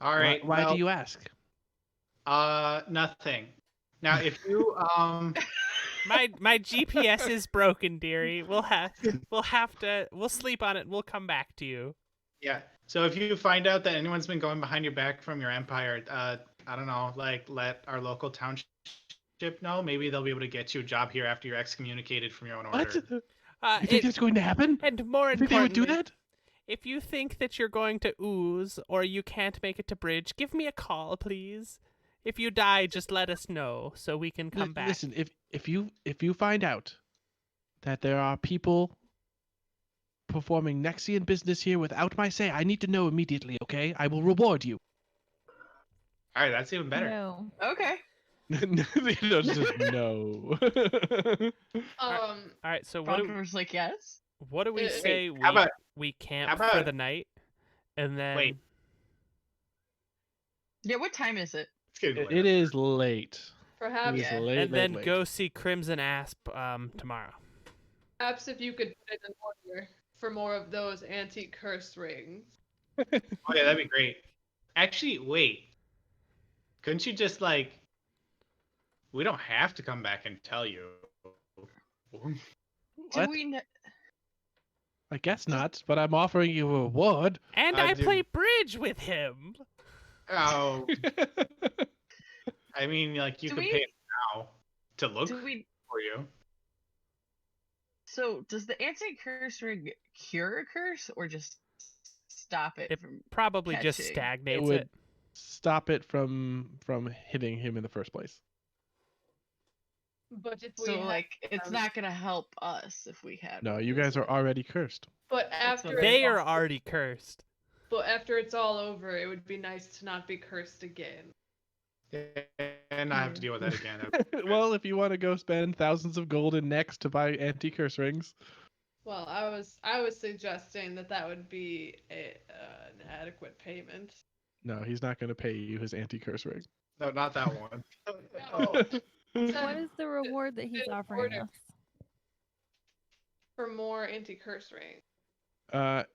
All right. Why well, do you ask? nothing. Now, if you My GPS is broken, dearie. We'll sleep on it and we'll come back to you. yeah. So if you find out that anyone's been going behind your back from your empire, I don't know, like let our local township know. Maybe they'll be able to get you a job here after you're excommunicated from your own What? order. You think that's going to happen? And more You think they would do importantly, that? if you think that you're going to ooze or you can't make it to bridge, give me a call, please. If you die, just let us know so we can come back. Listen, if you find out that there are people performing Nexian business here without my say, I need to know immediately, okay? I will reward you. All right, that's even better. No. Okay. Just no. All right, so Contour's like, yes. what do we Wait, say how about- we camp how for about- the night, and then Wait. Yeah, what time is it? It's getting It is late. Perhaps, It is Yeah. late, and late, then late. go see Crimson Asp tomorrow. perhaps if you could put in an order for more of those antique curse rings. Oh yeah, that'd be great. Actually, wait. Couldn't you just like? We don't have to come back and tell you. Do What? we know? I guess not, but I'm offering you a reward. And I I do- play bridge with him. Oh, I mean, like you Do could we- pay now to look Do we? for you. So does the anti-curse ring cure a curse or just stop it It from? Probably just Catching. stagnates It would it. stop it from hitting him in the first place. But if we So had- like, it's not gonna help us if we had. No, one you this guys are way. already cursed. but That's after what They it's are all- already cursed. But after it's all over, it would be nice to not be cursed again. And I have to deal with that again. Well, if you want to go spend thousands of gold in Nex to buy anti-curse rings, Well, I was suggesting that would be an adequate payment. no, he's not going to pay you his anti-curse ring. No, not that one. No, What is the reward that he's in offering order. us? for more antique curse rings.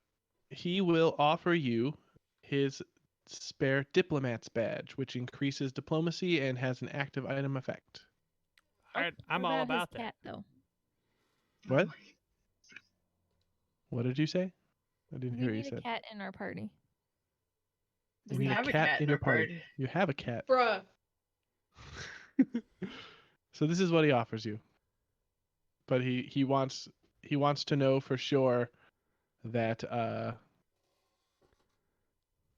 He will offer you his spare diplomat's badge, which increases diplomacy and has an active item effect. Alright, I'm What all about his about that. cat, though? What? What did you say? I didn't We hear what you need a said. cat in our party. You We need have a a cat cat in in your our party. party. You have a cat. Bruh. So this is what he offers you. But he wants to know for sure that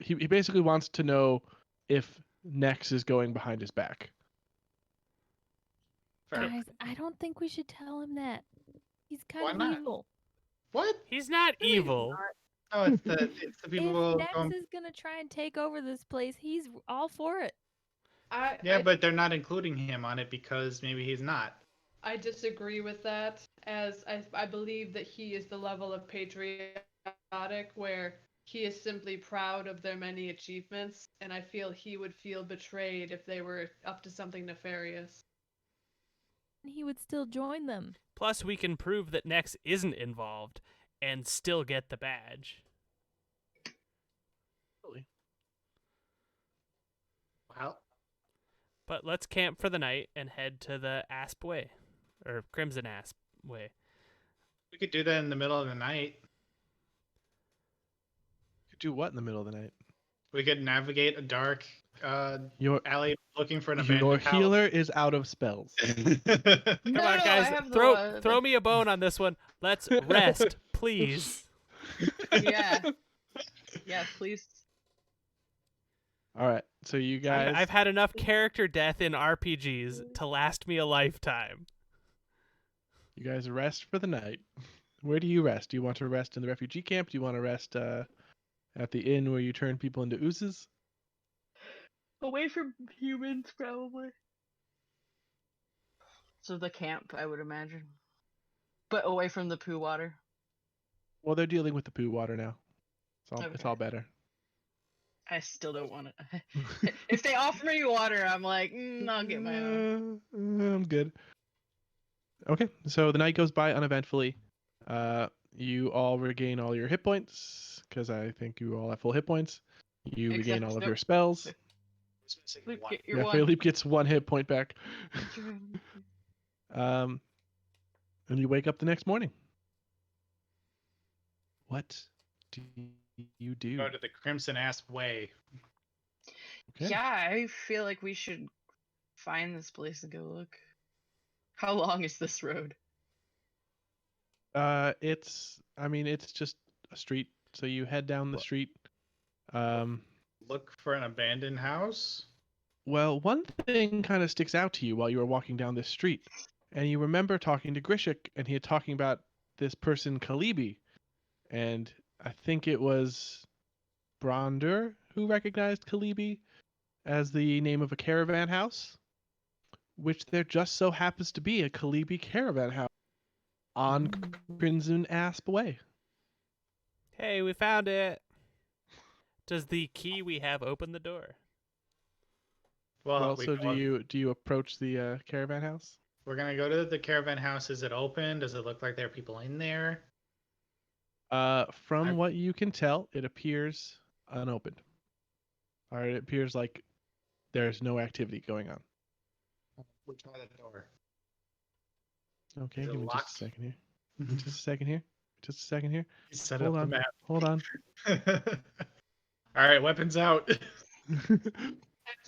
he basically wants to know if Nex is going behind his back. Fair. Guys, I don't think we should tell him that. He's kind Why of not? evil. What? He's not No, he's evil. No, it's the people If Nex going. is gonna try and take over this place, he's all for it. Yeah, I but they're not including him on it because maybe he's not. I disagree with that, as I believe that he is the level of patriotic where he is simply proud of their many achievements, and I feel he would feel betrayed if they were up to something nefarious. He would still join them. Plus, we can prove that Nex isn't involved and still get the badge. Really? Well, But let's camp for the night and head to the Asp Way. Or Crimson Asp Way. we could do that in the middle of the night. Could do what in the middle of the night? We could navigate a dark Your alley looking for an your abandoned healer is out of spells. palace. Come on, I guys. have Throw me a bone on this one. Let's rest, please. Yeah. Yeah, please. All right. So you guys I've had enough character death in RPGs to last me a lifetime. you guys rest for the night. Where do you rest? Do you want to rest in the refugee camp? Do you want to rest at the inn where you turn people into oozes? Away from humans, probably. So the camp, I would imagine. But away from the poo water. Well, they're dealing with the poo water now. It's Okay. all better. I still don't want it. If they offer me water, I'm like, I'll get my own. I'm good. Okay, so the night goes by uneventfully. You all regain all your hit points because I think you all have full hit points. You regain Except all of nope. your spells. Luke, get your Yeah, one. Philippe gets 1 hit point back. And you wake up the next morning. What do you do? Go to the Crimson Asp Way. Okay. Yeah, I feel like we should find this place and go look. How long is this road? It's just a street. So you head down the street. Look for an abandoned house. Well, one thing kind of sticks out to you while you were walking down this street, and you remember talking to Grishik, and he had talking about this person Kalibi, and I think it was Bronder who recognized Kalibi as the name of a caravan house, which there just so happens to be a Kalibi caravan house on Crimson Asp Way. Hey, we found it. Does the key we have open the door? Well, So do you approach the caravan house? We're gonna go to the caravan house. Is it open? Does it look like there are people in there? From what you can tell, it appears unopened. Or it appears like there's no activity going on. We'll try the door. Okay, Is it give me locked? just a second here. Just a second here. Just a second here. Set Hold up on. the map. Hold on. All right, weapons out.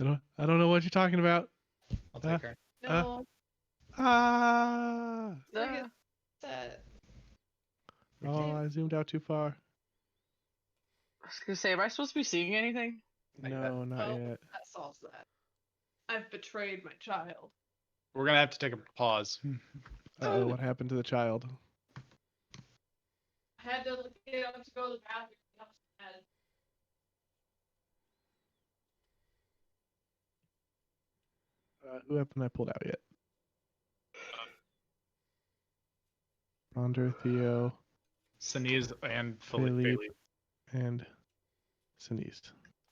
I don't know what you're talking about. I'll take her. No, Ah! look at that. Oh, I zoomed out too far. I was gonna say, am I supposed to be seeing anything? No, not Oh. yet. That solves that. I've betrayed my child. We're gonna have to take a pause. Oh, what happened to the child? I had to get up to go to the bathroom. Upstairs. Who haven't I pulled out yet? Ronder, Theo, Sneeze and Philippe. Philippe. and Sinise.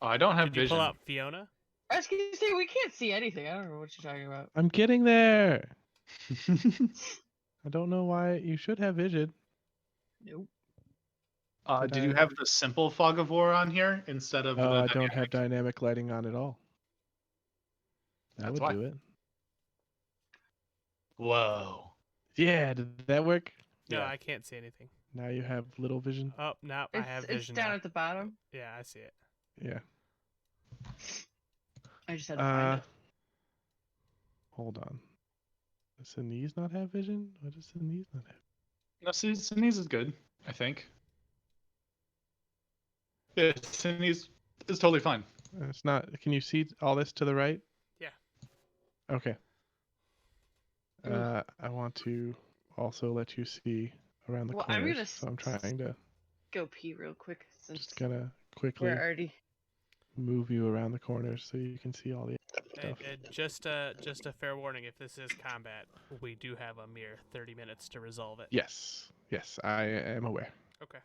Oh, I don't have Did you vision. pull out Fiona? I was gonna say, we can't see anything. I don't know what you're talking about. I'm getting there. I don't know why you should have vision. Nope. Did Did you I- have the simple fog of war on here instead of Oh, the I don't have dynamic? dynamic lighting on at all. That That's would why. do it. Whoa. Yeah, did that work? No, Yeah. I can't see anything. Now you have little vision. Oh, no, I have It's vision down now. at the bottom. Yeah, I see it. Yeah. I just had to find it. Hold on. Does Sneeze not have vision? What does Sneeze not have? No, Sneeze is good, I think. Yeah, Sneeze is totally fine. It's not. Can you see all this to the right? Yeah. Okay. Ooh. I want to also let you see around the Well, I'm corners. gonna So I'm trying to go pee real quick since just gonna we're quickly already. move you around the corners so you can see all the stuff. And just a fair warning, if this is combat, we do have a mere 30 minutes to resolve it. Yes. Yes, I am aware. Okay.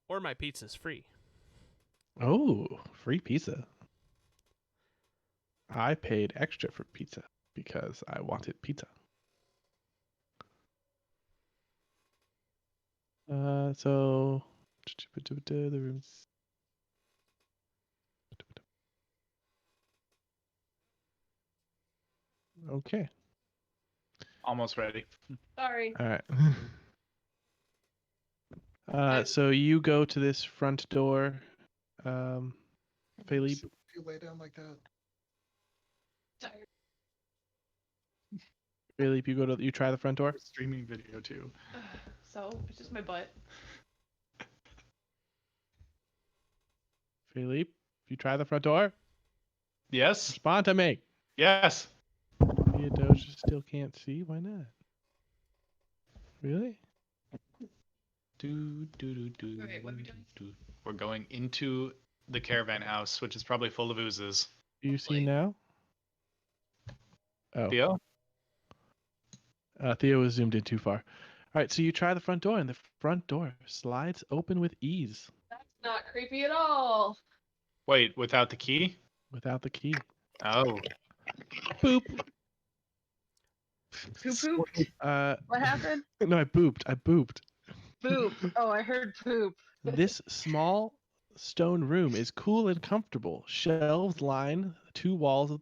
Or my pizza's free. Oh, free pizza. I paid extra for pizza because I wanted pizza. So the rooms. Okay. Almost ready. Sorry. All right. So you go to this front door, Philippe. If you lay down like that. Tired. Philippe, you try the front door. We're streaming video too. So it's just my butt. Philippe, you try the front door. Yes. Respond to me. Yes. Theodosia still can't see. Why not? Really? Wait, what are we doing? We're going into the caravan house, which is probably full of oozes. Do you see now? Oh. Theo? Theo was zoomed in too far. All right, so you try the front door, and the front door slides open with ease That's not creepy at all. Wait, without the key? without the key. Oh. Boop. Poop poop? What happened? No, I booped. I booped. Poop. Oh, I heard poop. This small stone room is cool and comfortable. Shelves line two of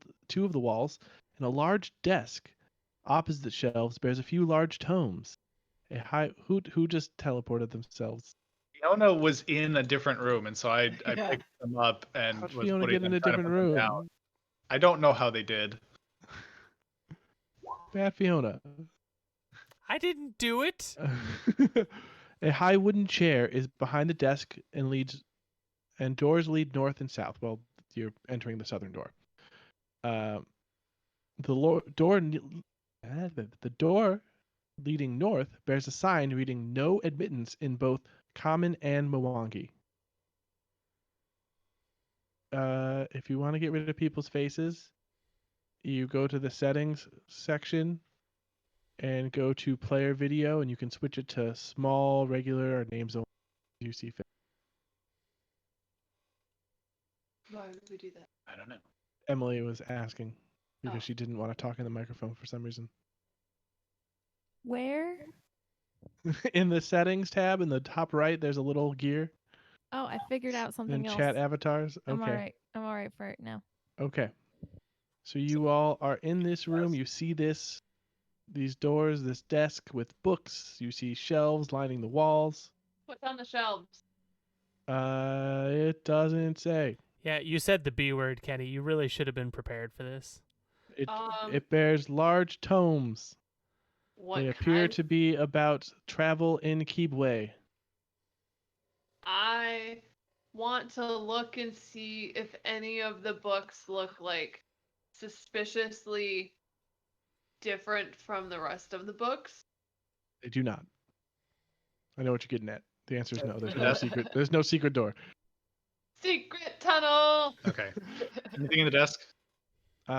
the walls, and a large desk opposite the shelves bears a few large tomes. Who just teleported themselves? Fiona was in a different room, and so I Yeah. picked them up and How'd was Fiona putting get in them, a trying to different put them down. room? I don't know how they did. Bad Fiona. I didn't do it. A high wooden chair is behind the desk and doors lead north and south. Well, you're entering the southern door. The door leading north bears a sign reading "No admittance" in both Common and Mwangi. If you want to get rid of people's faces, you go to the settings section and go to player video, and you can switch it to small, regular, or names only. You see fit. Why would we do that? I don't know. Emily was asking because Oh. she didn't want to talk in the microphone for some reason. Where? In the settings tab in the top right, there's a little gear. Oh, I figured out something Then else. chat avatars. I'm Okay. all right. I'm all right for it now. Okay. So you all are in this room. You see these doors, this desk with books. You see shelves lining the walls. What's on the shelves? It doesn't say. Yeah, you said the B word, Kenny. You really should have been prepared for this. It bears large tomes. What They appear kind? to be about travel in Keebway. I want to look and see if any of the books look like suspiciously different from the rest of the books. They do not. I know what you're getting at. The answer is no. There's no Yeah. secret. There's no secret door. Secret tunnel. Okay. Anything in the desk?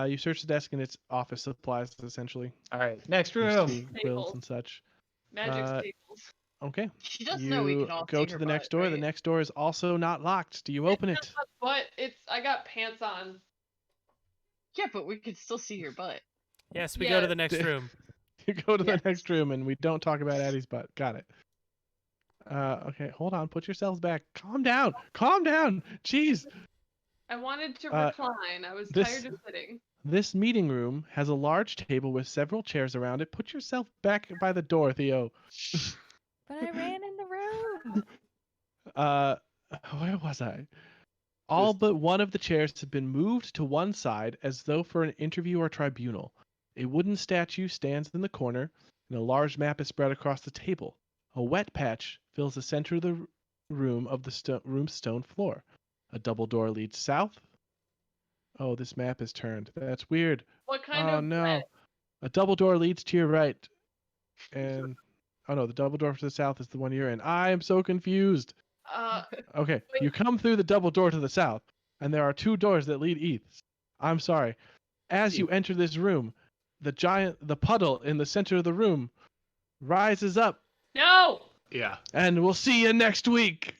You search the desk and it's office supplies essentially. All right. Next You room. see quills and such. Magic Uh, staples. Okay. She does know we You can all go see to her the next butt, door. The right? next door is also not locked. Do you open it? But I got pants on. Yeah, but we can still see your butt. Yes, we go to Yeah. the next room. You go to the Yes. next room and we don't talk about Addie's butt. Got it. Okay, hold on. Put yourselves back. Calm down. Calm down. Jeez. I wanted to Uh, recline. I was this- tired of sitting. This meeting room has a large table with several chairs around it. Put yourself back by the door, Theo. But I ran in the room. Uh, where was I? All but one of the chairs have been moved to one side as though for an interview or tribunal. A wooden statue stands in the corner, and a large map is spread across the table. A wet patch fills the center of the room of the room's stone floor. A double door leads south. Oh, this map is turned. That's weird. What kind Oh of no. A double door leads to your right. And oh no, the double door to the south is the one you're in. I am so confused. Okay, Wait. you come through the double door to the south, and there are 2 doors that lead east. I'm sorry. As you enter this room, the puddle in the center of the room rises up, No. Yeah. and we'll see you next week.